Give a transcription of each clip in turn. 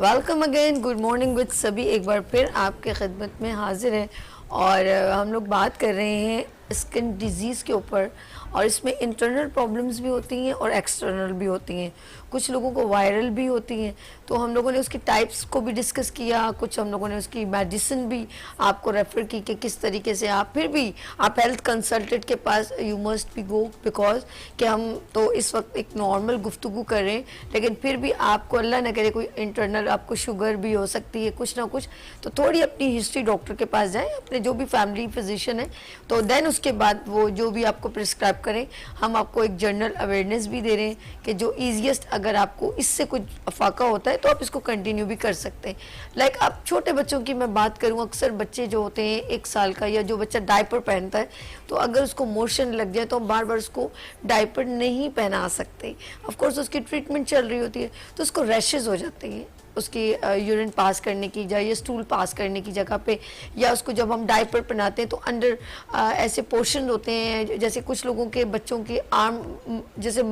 Welcome again, good morning with सभी एक बार फिर आपके खिदमत में हाजिर है। और हम लोग बात कर रहे हैं स्किन डिजीज़ के ऊपर, और इसमें इंटरनल प्रॉब्लम्स भी होती हैं और एक्सटर्नल भी होती हैं। कुछ लोगों को वायरल भी होती हैं, तो हम लोगों ने उसकी टाइप्स को भी डिस्कस किया। कुछ हम लोगों ने उसकी मेडिसिन भी आपको रेफ़र की कि किस तरीके से आप फिर भी आप हेल्थ कंसल्टेंट के पास you must be go, because कि हम तो इस वक्त एक नॉर्मल गुफ्तगू कर रहे हैं, लेकिन फिर भी आपको अल्लाह न करे कोई इंटरनल आपको शुगर भी हो सकती है, कुछ ना कुछ, तो थोड़ी अपनी हिस्ट्री डॉक्टर के पास जाएँ, अपने जो भी फैमिली फिजिशियन है, तो देन उसके बाद वो जो भी आपको प्रिस्क्राइब करें। हम आपको एक जनरल अवेयरनेस भी दे रहे हैं कि जो ईजीएस्ट, अगर आपको इससे कुछ अफाका होता है तो आप इसको कंटिन्यू भी कर सकते हैं। लाइक आप छोटे बच्चों की मैं बात करूं, अक्सर बच्चे जो होते हैं 1 साल का, या जो बच्चा डायपर पहनता है, तो अगर उसको मोशन लग जाए तो हम बार बार उसको डायपर नहीं पहना सकते। ऑफकोर्स उसकी ट्रीटमेंट चल रही होती है, तो उसको रैशेज हो जाते हैं उसकी यूरिन पास करने की या स्टूल पास करने की जगह पे, या उसको जब हम डायपर पहनाते हैं तो अंडर ऐसे पोर्शन होते हैं, जैसे कुछ लोगों के बच्चों के आर्म, जैसे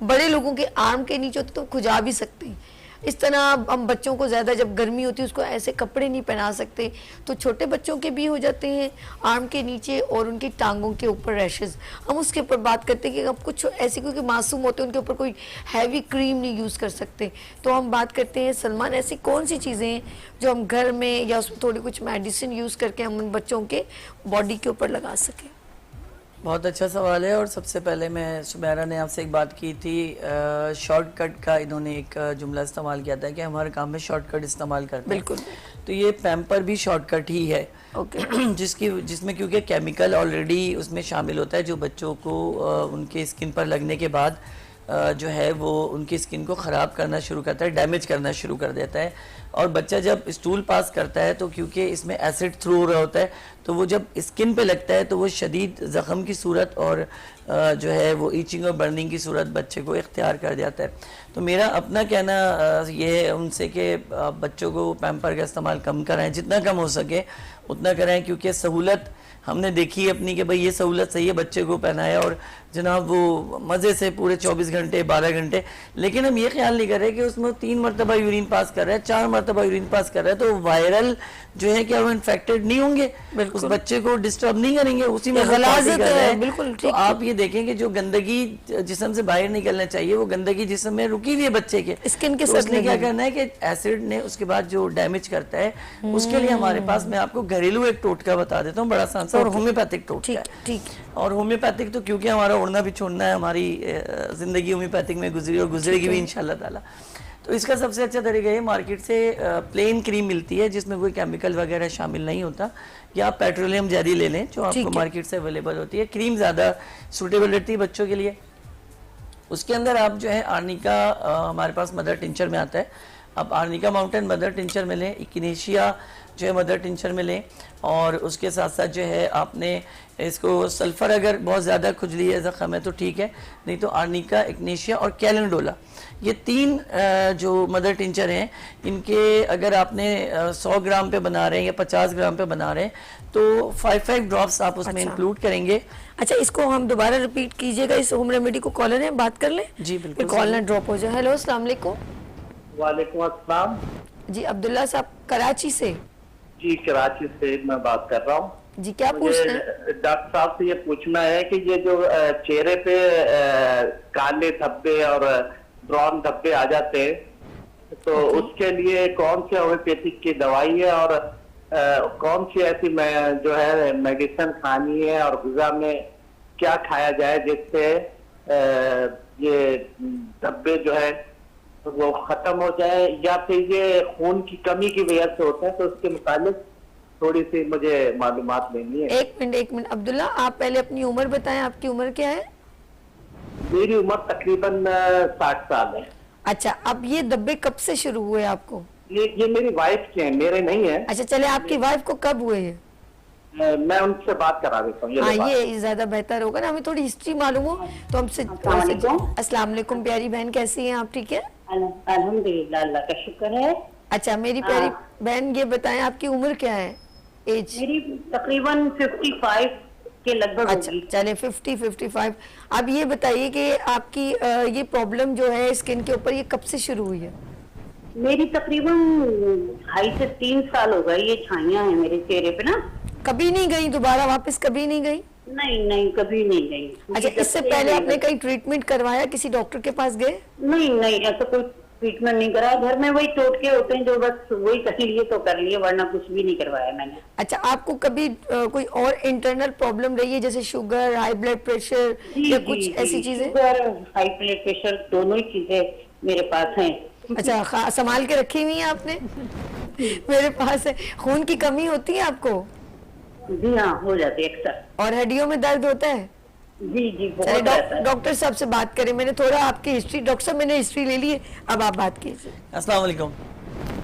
बड़े लोगों के आर्म के नीचे होते तो खुजा भी सकते हैं। इस तरह हम बच्चों को ज़्यादा जब गर्मी होती है उसको ऐसे कपड़े नहीं पहना सकते, तो छोटे बच्चों के भी हो जाते हैं आर्म के नीचे और उनकी टांगों के ऊपर रैशेज़। हम उसके ऊपर बात करते हैं कि अब कुछ ऐसे क्योंकि मासूम होते हैं उनके ऊपर कोई हैवी क्रीम नहीं यूज़ कर सकते, तो हम बात करते हैं सलमान ऐसी कौन सी चीज़ें हैं जो हम घर में या उसमें थोड़ी कुछ मेडिसिन यूज़ करके हम उन बच्चों के बॉडी के ऊपर लगा सकें। बहुत अच्छा सवाल है। और सबसे पहले मैं, सुमेरा ने आपसे एक बात की थी, शॉर्टकट का इन्होंने एक जुमला इस्तेमाल किया था कि हम हर काम में शॉर्टकट इस्तेमाल करते हैं। बिल्कुल, तो ये पैम्पर भी शॉर्टकट ही है। ओके। जिसमें क्योंकि केमिकल ऑलरेडी उसमें शामिल होता है जो बच्चों को उनके स्किन पर लगने के बाद जो है वो उनकी स्किन को ख़राब करना शुरू करता है, डैमेज करना शुरू कर देता है। और बच्चा जब स्टूल पास करता है तो क्योंकि इसमें एसिड थ्रू हो रहा होता है, तो वो जब स्किन पे लगता है तो वो शदीद ज़ख़म की सूरत और जो है वो ईचिंग और बर्निंग की सूरत बच्चे को इख्तियार कर जाता है। तो मेरा अपना कहना ये है उनसे कि बच्चों को पैम्पर का इस्तेमाल कम कराएं, जितना कम हो सके उतना कराएं, क्योंकि सहूलत हमने देखी अपनी कि भाई ये सहूलत सही है, बच्चे को पहनाया और जनाब वो मज़े से पूरे 24 घंटे 12 घंटे, लेकिन हम ये ख्याल नहीं कर रहे कि उसमें 3 मरतबा यूरिन पास कर रहा है, 4 मरतबा यूरिन पास कर रहा है, तो वायरल जो है क्या वो इन्फेक्टेड नहीं होंगे, उस बच्चे को डिस्टर्ब नहीं करेंगे, उसी में गलाज़त है। बिल्कुल। तो आप ये देखें कि जो गंदगी जिस्म से बाहर निकलना चाहिए वो गंदगी जिस्म में रुकी हुई है बच्चे के स्किन के, तो उसने क्या करना है कि एसिड ने उसके बाद जो डैमेज करता है उसके लिए हमारे पास, मैं आपको घरेलू एक टोटका बता देता हूँ, बड़ा आसान सा, और होम्योपैथिक टोटका है। ठीक। और होम्योपैथिक तो क्योंकि हमारा उड़ना भी छोड़ना है, हमारी जिंदगी होम्योपैथिक में गुजरी और गुजरेगी भी इंशाल्लाह ताला। तो इसका सबसे अच्छा तरीका ये, मार्केट से प्लेन क्रीम मिलती है जिसमें कोई केमिकल वगैरह शामिल नहीं होता, या आप पेट्रोलियम जेली ले लें जो आपको मार्केट से अवेलेबल होती है। क्रीम ज़्यादा सूटेबल रहती है बच्चों के लिए। उसके अंदर आप जो है आर्निका, हमारे पास मदर टिंचर में आता है, आप आर्निका माउंटेन मदर टिंचर में लें, इकिनेशिया जो है मदर टिंचर में लें, और उसके साथ साथ जो है आपने इसको सल्फ़र, अगर बहुत ज़्यादा खुजली है ज़ख़म है तो ठीक है, नहीं तो आर्निका, इग्नेशिया और कैलेंडोला, ये 3 जो मदर टिंचर हैं, इनके अगर आपने 100 ग्राम पे बना रहे हैं या 50 ग्राम पे बना रहे हैं तो 5 ड्रॉप्स आप उसमें इंक्लूड करेंगे। अच्छा, इसको हम दोबारा रिपीट कीजिएगा, इस होम रेमेडी को कॉलर है, बात कर लें जी बिल्कुल, कॉल ना ड्रॉप हो जाए। हेलो, अस्सलाम वालेकुम। वालेकुम अस्सलाम जी, अब्दुल्ला साहब कराची से। जी, कराची से मैं बात कर रहा हूँ जी, क्या पूछ रहे हैं? डॉक्टर साहब से ये पूछना है कि ये जो चेहरे पे काले धब्बे और ब्राउन धब्बे आ जाते हैं, तो उसके लिए कौन सी होम्योपैथिक की दवाई है और कौन सी ऐसी जो है मेडिसिन खानी है, और गुज़ा में क्या खाया जाए जिससे ये धब्बे जो है वो खत्म हो जाए, या फिर ये खून की कमी की वजह से होता है, तो उसके मुताबिक थोड़ी सी मुझे मालूमात लेनी है। एक मिनट अब्दुल्ला, आप पहले अपनी उम्र बताएं, आपकी उम्र क्या है? मेरी उम्र तकरीबन 60 साल है। अच्छा, अब ये धब्बे कब से शुरू हुए आपको? ये मेरी वाइफ के हैं, मेरे नहीं है। अच्छा, चले, आपकी वाइफ को कब हुए हैं? मैं उनसे बात करा देता हूँ। हाँ, ये ज्यादा बेहतर होगा ना, हमें थोड़ी हिस्ट्री मालूम हो तो हमसे। अस्सलाम वालेकुम प्यारी बहन, कैसी हैं आप? ठीक है, अल्हम्दुलिल्लाह, अल्लाह का शुक्र है। अच्छा, मेरी प्यारी बहन ये बताएं आपकी उम्र क्या है? एज मेरी तकरीबन 55 के लगभग अच्छा, चले 55। अब ये बताइए कि आपकी ये प्रॉब्लम जो है स्किन के ऊपर, ये कब से शुरू हुई है? मेरी तकरीबन 2.5 से 3 साल हो गए ये छाइयां हैं मेरे चेहरे पे ना। कभी नहीं गई दोबारा वापस, कभी नहीं गई? नहीं नहीं, कभी नहीं गई। अच्छा, मुझे इससे जब से पहले नहीं आपने गई। कहीं ट्रीटमेंट करवाया, किसी डॉक्टर के पास गए? नहीं नहीं, ऐसा कोई ट्रीटमेंट नहीं कराया। घर में वही टोटके होते हैं जो बस वही कर लिए तो कर लिए, वरना कुछ भी नहीं करवाया मैंने। अच्छा, आपको कभी कोई और इंटरनल प्रॉब्लम रही है, जैसे शुगर, हाई ब्लड प्रेशर या कुछ ऐसी चीजें? शुगर, हाई ब्लड प्रेशर दोनों ही चीजें मेरे पास हैं। अच्छा, संभाल के रखी हुई है आपने? मेरे पास है। खून की कमी होती है आपको? जी हाँ, हो जाती है अक्सर। और हड्डियों में दर्द होता है? जी जी, चलिए बहुत रहता है। डॉक्टर साहब से बात करें। मैंने थोड़ा आपकी हिस्ट्री, डॉक्टर साहब मैंने हिस्ट्री ले ली है, अब आप बात कीजिए। अस्सलाम वालेकुम।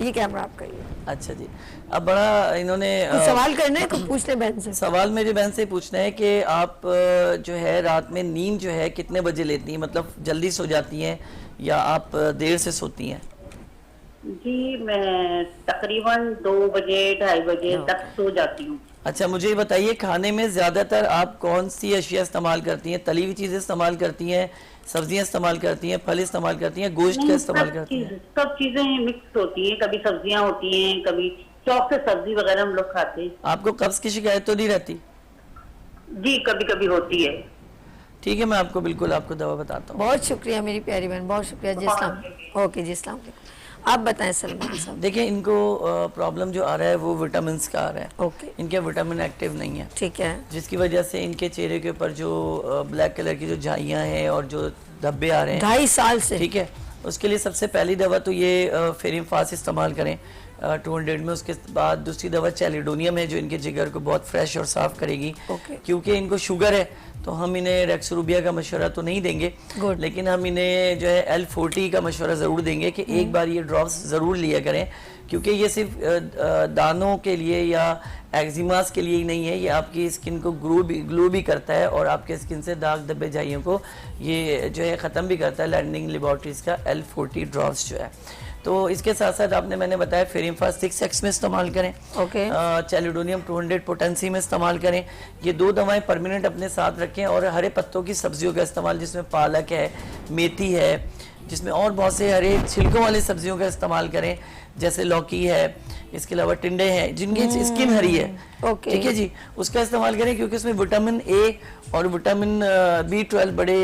ये कैमरा आपका ही है। अच्छा जी, अब बड़ा इन्होंने कुछ सवाल करना है, कुछ पूछ ले बहन से। सवाल मेरी बहन से पूछना है कि आप जो है रात में नींद जो है कितने बजे लेती हैं, मतलब जल्दी सो जाती हैं या आप देर से सोती हैं? जी, मैं तकरीबन 2 बजे 2:30 बजे तक सो जाती हूँ। अच्छा, मुझे ये बताइए खाने में ज़्यादातर आप कौन सी अशिया इस्तेमाल करती हैं? तली हुई चीज़ें इस्तेमाल करती हैं, सब्जियां इस्तेमाल करती हैं, फल इस्तेमाल करती हैं, गोश्त का नहीं, इस्तेमाल करती हैं? सब चीजें मिक्स होती हैं। कभी सब्जियां होती हैं, कभी चौक से सब्जी वगैरह हम लोग खाते हैं। आपको कब्ज़ की शिकायत तो नहीं रहती? जी, कभी कभी होती है। ठीक है, मैं आपको बिल्कुल आपको दवा बताता हूँ। बहुत शुक्रिया मेरी प्यारी बहन, बहुत शुक्रिया जी। इस्लाम ओके जी, इस्लाम आप बताएं सलमान साहब। देखिए, इनको प्रॉब्लम जो आ रहा है वो विटामिन का आ रहा है। ओके, इनके विटामिन एक्टिव नहीं है, ठीक है। जिसकी वजह से इनके चेहरे के ऊपर जो ब्लैक कलर की जो झाइयाँ हैं और जो धब्बे आ रहे हैं 2.5 साल से। ठीक है, उसके लिए सबसे पहली दवा तो ये फेरिम फास इस्तेमाल करें 200 में। उसके बाद दूसरी दवा चैलिडोनियम है जो इनके जिगर को बहुत फ्रेश और साफ करेगी। ओके। क्योंकि इनको शुगर है तो हम इन्हें रेक्सरूबिया का मशवरा तो नहीं देंगे, Good. लेकिन हम इन्हें जो है L40 का मशवरा ज़रूर देंगे कि एक बार ये ड्रॉप्स ज़रूर लिया करें, क्योंकि ये सिर्फ दानों के लिए या एक्जिमास के लिए ही नहीं है, ये आपकी स्किन को ग्लो भी करता है और आपके स्किन से दाग धब्बे झाइयों को ये जो है ख़त्म भी करता है। लैंडिंग लेबॉरेटरीज का L40 ड्रॉप्स जो है। तो इसके साथ साथ आपने मैंने बताया फेरिमफास 6x में इस्तेमाल करें, ओके। चैलिडोनियम 200 पोटेंसी में इस्तेमाल करें। ये 2 दवाएं परमानेंट अपने साथ रखें और हरे पत्तों की सब्जियों का इस्तेमाल, जिसमें पालक है, मेथी है, जिसमें और बहुत से हरे छिलकों वाली सब्जियों का इस्तेमाल करें, जैसे लौकी है, इसके अलावा टिंडे हैं जिनकी स्किन हरी है। ओके। ठीक है जी, उसका इस्तेमाल करें क्योंकि उसमें विटामिन ए और विटामिन B12 बड़े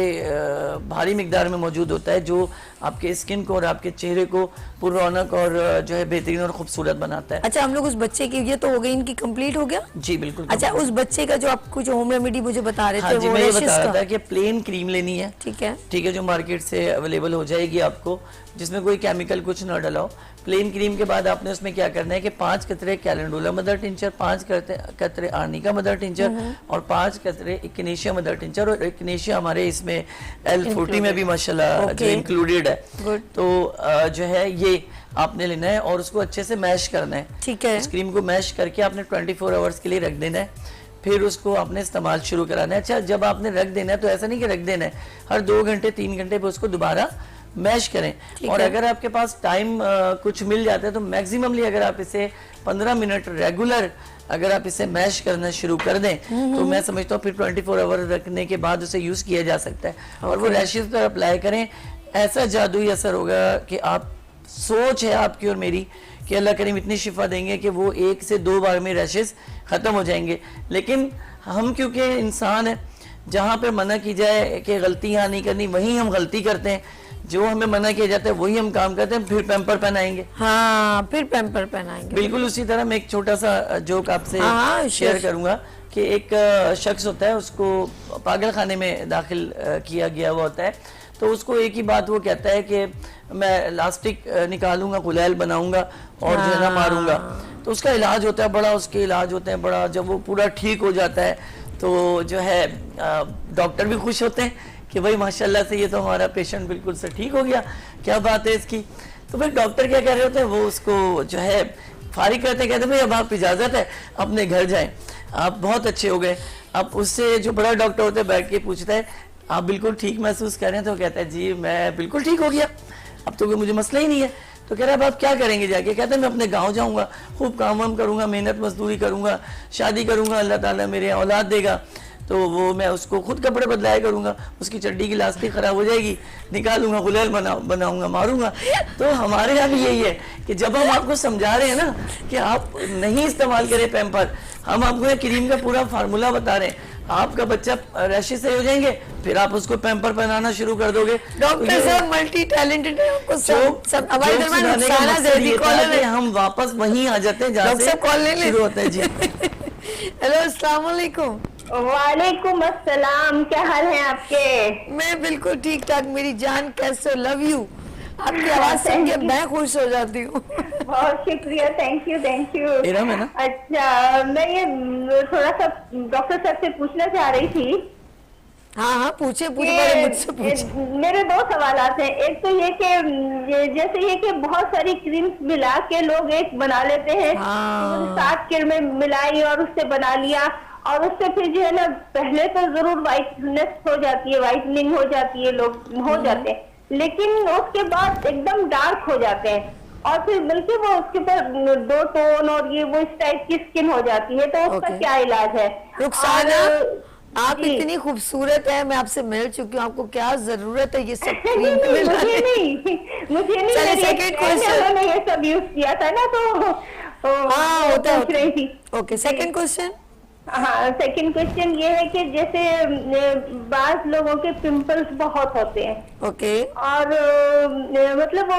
भारी मिकदार में मौजूद होता है, जो आपके स्किन को और आपके चेहरे को पुररौनक और जो है बेहतरीन और खूबसूरत बनाता है। अच्छा, हम लोग उस बच्चे की, ये तो हो गई इनकी कंप्लीट हो गया? जी बिल्कुल। अच्छा, उस बच्चे का जो आपको जो होम रेमेडी मुझे बता रहे थे, हाँ जी, वो मैं ये rashes बता रहा का? था कि प्लेन क्रीम लेनी है। ठीक है। ठीक है, जो मार्केट से अवेलेबल हो जाएगी आपको, जिसमें कोई केमिकल कुछ ना डला हो। प्लेन क्रीम के बाद आपने उसमें क्या करना है कि 5 कतरे कैलेंडुला मदर टिंचर, 5 कतरे आर्निका मदर टिंचर और 5 कतरे इक्नेशिया मदर टिंचर। और इक्नेशिया हमारे इसमें L40 में भी माशाल्लाह जो इंक्लूडेड है। गुड। तो जो है ये आपने लेना है और उसको अच्छे से मैश करना है। ठीक है। उस क्रीम को मैश करके आपने 24 आवर्स के लिए रख देना है, फिर उसको आपने इस्तेमाल शुरू कराना है। अच्छा, जब आपने रख देना है तो ऐसा नहीं कि रख देना है, हर 2 घंटे 3 घंटे पे उसको दोबारा मैश करें। और अगर आपके पास टाइम कुछ मिल जाता है तो मैक्सिममली अगर आप इसे 15 मिनट रेगुलर अगर आप इसे मैश करना शुरू कर दें तो मैं समझता हूँ फिर 24 आवर रखने के बाद उसे यूज किया जा सकता है। और वो रैशेस पर अप्लाई करें, ऐसा जादुई असर होगा कि आप, सोच है आपकी और मेरी कि अल्लाह करीम इतनी शिफा देंगे कि वो 1 से 2 बार में रैशेस खत्म हो जाएंगे। लेकिन हम क्योंकि इंसान है, जहाँ पे मना की जाए कि गलतियाँ नहीं करनी वहीं हम गलती करते हैं, जो हमें मना किया जाता है वही हम काम करते हैं, फिर पैम्पर पहनाएंगे। हाँ, फिर पैम्पर पहनाएंगे। बिल्कुल उसी तरह मैं एक छोटा सा जोक आपसे शेयर करूंगा कि एक शख्स होता है, उसको पागल खाने में दाखिल किया गया हुआ होता है। तो उसको एक ही बात वो कहता है कि मैं लास्टिक निकालूंगा, गुलैल बनाऊंगा और जो है ना मारूंगा। तो उसका इलाज होता है बड़ा, उसके इलाज होते हैं बड़ा। जब वो पूरा ठीक हो जाता है तो जो है डॉक्टर भी खुश होते हैं कि भाई माशाल्लाह से ये तो हमारा पेशेंट बिल्कुल से ठीक हो गया, क्या बात है इसकी। तो फिर डॉक्टर क्या कह रहे होते हैं, वो उसको जो है फारिग करते, कहते भाई अब आप इजाज़त है अपने घर जाएं, आप बहुत अच्छे हो गए। अब उससे जो बड़ा डॉक्टर होता है बैठ के पूछता है आप बिल्कुल ठीक महसूस कर रहे हैं? तो कहता है जी मैं बिल्कुल ठीक हो गया, अब तो कोई मुझे मसला ही नहीं है। तो कह रहा है अब आप क्या करेंगे जाके? कहते हैं मैं अपने गांव जाऊंगा, खूब काम वाम करूंगा, मेहनत मजदूरी करूंगा, शादी करूंगा, अल्लाह ताला मेरे औलाद देगा। तो वो मैं उसको खुद कपड़े बदलाया करूंगा, उसकी चड्डी की लास्टिक खराब हो जाएगी, निकालूंगा, गुलेल बनाऊंगा, मारूंगा। तो हमारे यहाँ भी यही है कि जब हम आपको समझा रहे हैं ना कि आप नहीं इस्तेमाल करें पैम्पर, हम आपको ये क्रीम का पूरा फार्मूला बता रहे हैं, आपका बच्चा रैशेस से हो जाएंगे, फिर आप उसको पैम्पर पहनाना शुरू कर दोगे। डॉक्टर साहब मल्टी टैलेंटेड है, आपको सब हमारे दरमियान रुखसाना ज़ैदी कॉलर है, हम वापस वहीं आ जाते हैं जहाँ से कॉल ले शुरू होता है। जी हेलो, अस्सलाम वालेकुम। वालेकुम अस्सलाम, क्या हाल है आपके? मैं बिल्कुल ठीक ठाक मेरी जान, कैसे हो? लव यू, आपकी आवाज सुन के मैं खुश हो जाती हूँ। बहुत शुक्रिया, thank you thank you. Iram है ना? अच्छा, मैं ये थोड़ा सा डॉक्टर साहब से पूछना चाह रही थी। हाँ हाँ, पूछे पहले मुझसे पूछे। मेरे दो सवालात हैं। एक तो ये कि जैसे ये कि बहुत सारी क्रीम्स मिला के लोग एक बना लेते हैं, हाँ। 7 क्रीम में मिलाई और उससे बना लिया, और उससे फिर जो है ना, पहले तो जरूर वाइटनेस हो जाती है, वाइटनिंग हो जाती है, लोग हो जाते हैं, लेकिन उसके बाद एकदम डार्क हो जाते हैं, और फिर बल्कि वो उसके ऊपर 2 टोन और ये वो इस टाइप की स्किन हो जाती है। तो उसका क्या इलाज है? रुखसाना, आप जी। इतनी खूबसूरत है, मैं आपसे मिल चुकी हूँ, आपको क्या जरूरत है ये सब नहीं, क्रीम मुझे मिलाने? नहीं, चलिए, मेरी second एक question। friend है, उन्होंने ये सब यूज किया था ना, तो हाँ, वो होता है, पूछ रही थी। Okay, second question. हाँ, सेकंड क्वेश्चन ये है कि जैसे बाज लोगों के पिंपल्स बहुत होते हैं, ओके, और मतलब वो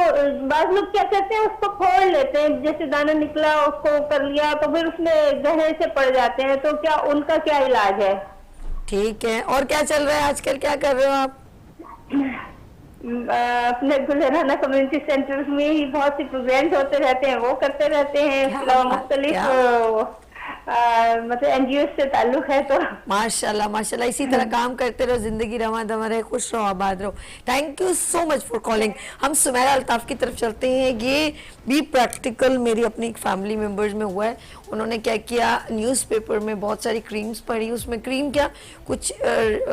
बाज लोग क्या करते हैं, उसको फोड़ लेते हैं, जैसे दाना निकला उसको कर लिया, तो फिर उसमें गहरे से पड़ जाते हैं, तो क्या उनका क्या इलाज है? ठीक है। और क्या चल रहा है आजकल, क्या कर रहे हो आप? अपने गुलराना कम्युनिटी सेंटर में ही बहुत से प्रोग्राम्स होते रहते हैं, वो करते रहते हैं। मुख्तलिफ मतलब एनजीओ से ताल्लुक है, तो माशाल्लाह माशाल्लाह, इसी तरह काम करते रहो, जिंदगी रमा दमा रहे, खुश रहो, आबाद रहो। Thank you so much for calling. हम सुमेरा अल्ताफ की तरफ चलते हैं। ये भी प्रैक्टिकल मेरी अपनी एक फैमिली मेंबर्स में हुआ है। उन्होंने क्या किया, न्यूज़पेपर में बहुत सारी क्रीम्स पढ़ी, उसमें क्रीम क्या कुछ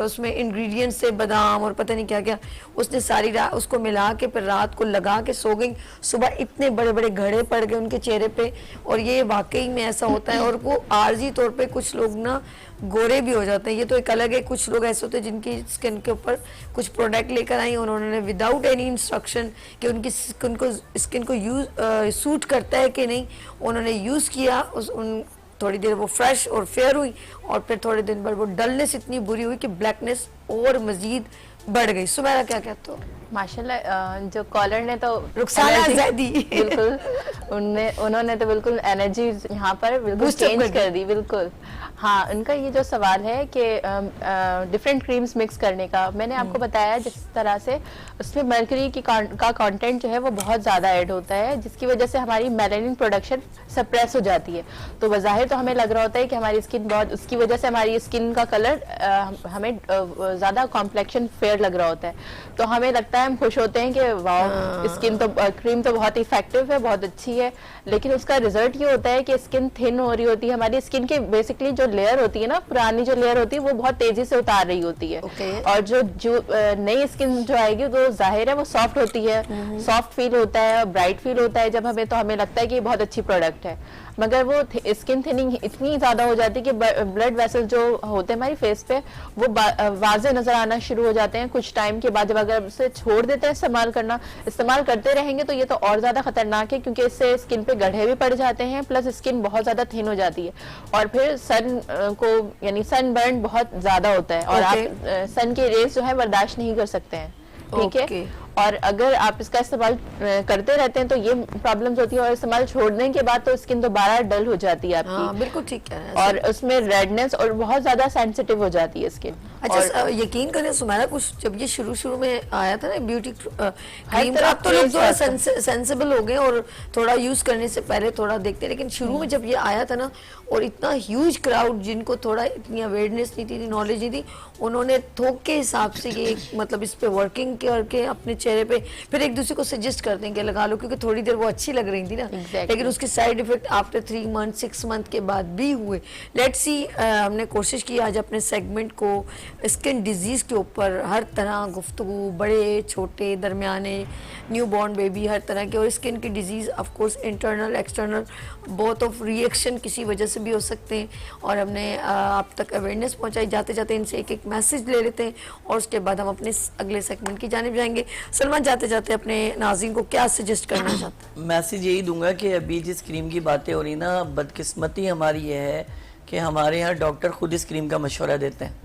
उसमें इंग्रेडिएंट्स थे, बादाम और पता नहीं क्या क्या, उसने सारी रात उसको मिला के फिर रात को लगा के सो गई। सुबह इतने बड़े बड़े घड़े पड़ गए उनके चेहरे पे, और ये वाकई में ऐसा होता है। और वो आर्जी तौर पे कुछ लोग ना गोरे भी हो जाते हैं, ये तो एक अलग है। कुछ लोग ऐसे होते हैं जिनकी स्किन के ऊपर कुछ प्रोडक्ट लेकर आई, उन्होंने विदाउट एनी इंस्ट्रक्शन कि उनकी स्किन को यूज सूट करता है कि नहीं, उन्होंने यूज़ किया, थोड़ी देर वो फ्रेश और फेयर हुई, और फिर थोड़े दिन बाद वो डलनेस इतनी बुरी हुई कि ब्लैकनेस और मजीद बढ़ गई। सुमेरा क्या कहते हो? माशाल्लाह, जो कॉलर ने तो रुखसाना ज़ैदी बिल्कुल उन्होंने तो बिल्कुल एनर्जी यहाँ पर बिल्कुल चेंज कर दी, बिल्कुल। हाँ, उनका ये जो सवाल है कि डिफरेंट क्रीम्स मिक्स करने का, मैंने आपको बताया जिस तरह से उसमें मर्करी का कंटेंट जो है वो बहुत ज़्यादा ऐड होता है, जिसकी वजह से हमारी मेलानिन प्रोडक्शन सप्रेस हो जाती है। तो बज़ाहिर तो हमें लग रहा होता है कि हमारी स्किन बहुत, उसकी वजह से हमारी स्किन का कलर हमें ज़्यादा कॉम्प्लेक्शन फेयर लग रहा होता है, तो हमें लगता है, हम खुश होते हैं कि वाह स्किन तो क्रीम तो बहुत इफेक्टिव है, बहुत अच्छी है, लेकिन उसका रिजल्ट ये होता है कि स्किन थिन हो रही होती है। हमारी स्किन के बेसिकली जो लेयर होती है ना, पुरानी जो लेयर होती है वो बहुत तेजी से उतार रही होती है, और जो नई स्किन जो आएगी तो जाहिर है वो सॉफ्ट होती है, सॉफ्ट फील होता है, ब्राइट फील होता है जब हमें, तो हमें लगता है कि ये बहुत अच्छी प्रोडक्ट है। मगर वो स्किन थिनिंग इतनी ज्यादा हो जाती है कि ब्लड वेसल जो होते हैं हमारी फेस पे वो वाज़े नजर आना शुरू हो जाते हैं कुछ टाइम के बाद। जब अगर उसे छोड़ देते हैं इस्तेमाल करते रहेंगे तो ये तो और ज्यादा खतरनाक है, क्योंकि इससे स्किन पे गड्ढे भी पड़ जाते हैं, प्लस स्किन बहुत ज्यादा थिन हो जाती है, और फिर सन को यानी सन बर्न बहुत ज्यादा होता है, और आप सन के रेस जो है बर्दाश्त नहीं कर सकते हैं, ठीक है। और अगर आप इसका इस्तेमाल करते रहते हैं तो ये प्रॉब्लम्स होती है, और इस्तेमाल छोड़ने के बाद तो स्किन दोबारा डल हो जाती है आपकी। हाँ, बिल्कुल ठीक है। और उसमें रेडनेस और बहुत ज्यादा सेंसिटिव हो जाती है स्किन। अच्छा, यकीन करें सुमेरा, कुछ जब ये शुरू में आया था ना ब्यूटी क्रीम, अब तो लोग थोड़ा सेंसिबल हो गए और थोड़ा यूज करने से पहले थोड़ा देखते, लेकिन शुरू में जब ये आया था ना, और इतना ह्यूज क्राउड जिनको थोड़ा इतनी अवेयरनेस नहीं थी, नॉलेज नहीं थी, उन्होंने थोक के हिसाब से ये मतलब इस पे वर्किंग करके अपने चेहरे पे, फिर एक दूसरे को सजेस्ट करते हैं कि लगा लो, क्योंकि थोड़ी देर वो अच्छी लग रही थी ना, लेकिन उसके side effect after 3 month 6 month के बाद भी हुए। लेट्स सी, हमने कोशिश की आज अपने सेगमेंट को स्किन डिजीज़ के ऊपर हर तरह गुफ्तगू, बड़े छोटे दरमियाने, न्यू बॉर्न बेबी, हर तरह के। और स्किन की disease of course internal external both of reaction किसी वजह से भी हो सकते हैं, और हमने आप तक अवेयरनेस पहुंचाई। जाते जाते इनसे एक एक मैसेज ले लेते हैं और उसके बाद हम अपने अगले सेगमेंट की जानिब जाएंगे। सलमान, जाते जाते अपने नाज़रीन को क्या सजेस्ट करना चाहते हैं? मैसेज यही दूंगा कि अभी जिस क्रीम की बातें हो रही ना, बदकिस्मती हमारी ये है कि हमारे यहाँ डॉक्टर खुद इस क्रीम का मशवरा देते हैं।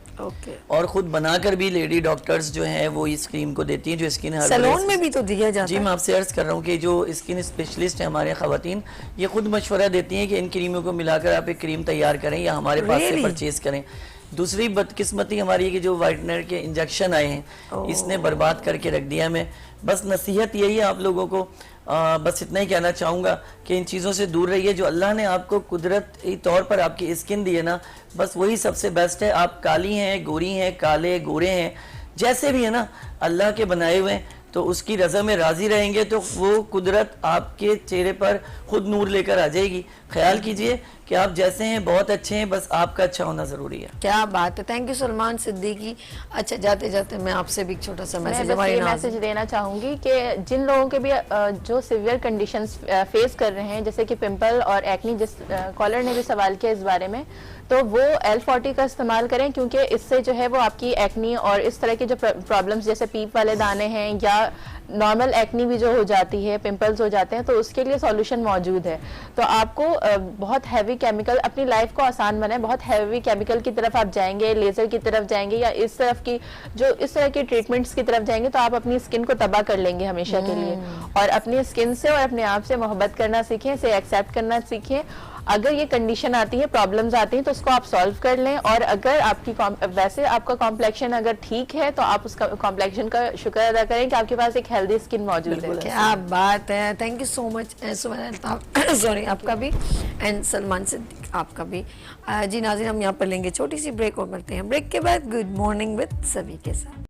और खुद बनाकर भी लेडी डॉक्टर्स जो हैं वो इस क्रीम को देती हैं, जो स्किन सैलून में भी तो दिया जाता है। जी, मैं आपसे अर्ज कर रहा हूँ कि जो स्किन स्पेशलिस्ट हैं हमारे खवातीन, ये खुद मशवरा देती हैं कि इन क्रीमों को मिलाकर आप एक क्रीम तैयार करें या हमारे पास से परचेज करें। दूसरी बदकिस्मती हमारी है कि जो वाइटनर के इंजेक्शन आए हैं, इसने बर्बाद करके रख दिया। मैं बस नसीहत यही है आप लोगों को, बस इतना ही कहना चाहूँगा कि इन चीज़ों से दूर रहिए। जो अल्लाह ने आपको कुदरती तौर पर आपकी स्किन दी है ना, बस वही सबसे बेस्ट है। आप काली हैं, गोरी हैं, काले गोरे हैं, जैसे भी है ना, अल्लाह के बनाए हुए हैं, तो उसकी रज़ा में राज़ी रहेंगे तो वो कुदरत आपके चेहरे पर खुद नूर लेकर आ जाएगी। ख्याल कीजिए कि आप जैसे हैं बहुत अच्छे हैं, बस आपका अच्छा होना ज़रूरी है। क्या बात है, थैंक यू सलमान सिद्दीकी। अच्छा, जाते जाते मैं आपसे भी एक छोटा सा मैसेज देना चाहूँगी कि जिन लोगों के भी जो सिवियर कंडीशंस फेस कर रहे हैं, जैसे कि पिंपल और एक्नी, जिस कॉलर ने भी सवाल किया इस बारे में, तो वो L40 का इस्तेमाल करें, क्योंकि इससे जो है वो आपकी एक्नी और इस तरह के जो प्रॉब्लम्स जैसे पीप वाले दाने हैं या नॉर्मल एक्नी भी जो हो जाती है, पिंपल्स हो जाते हैं, तो उसके लिए सॉल्यूशन मौजूद है। तो आपको बहुत हैवी केमिकल, अपनी लाइफ को आसान बनाए, बहुत हैवी केमिकल की तरफ आप जाएंगे, लेजर की तरफ जाएंगे या इस तरफ की जो इस तरह की ट्रीटमेंट्स की तरफ जाएंगे, तो आप अपनी स्किन को तबाह कर लेंगे हमेशा के लिए। और अपनी स्किन से और अपने आप से मोहब्बत करना सीखें, इसे एक्सेप्ट करना सीखें। अगर ये कंडीशन आती है, प्रॉब्लम्स आती हैं, तो उसको आप सॉल्व कर लें। और अगर आपकी वैसे आपका कॉम्प्लेक्शन अगर ठीक है, तो आप उसका कॉम्प्लेक्शन का शुक्र अदा करें कि आपके पास एक हेल्दी स्किन मौजूद है। क्या बात है, thank you so much sorry आपका भी, एंड सलमान सिद्दीक आपका भी। जी नाज़रीन, हम यहाँ पर लेंगे छोटी सी ब्रेक और करते हैं ब्रेक के बाद गुड मॉर्निंग विद सभी के साथ।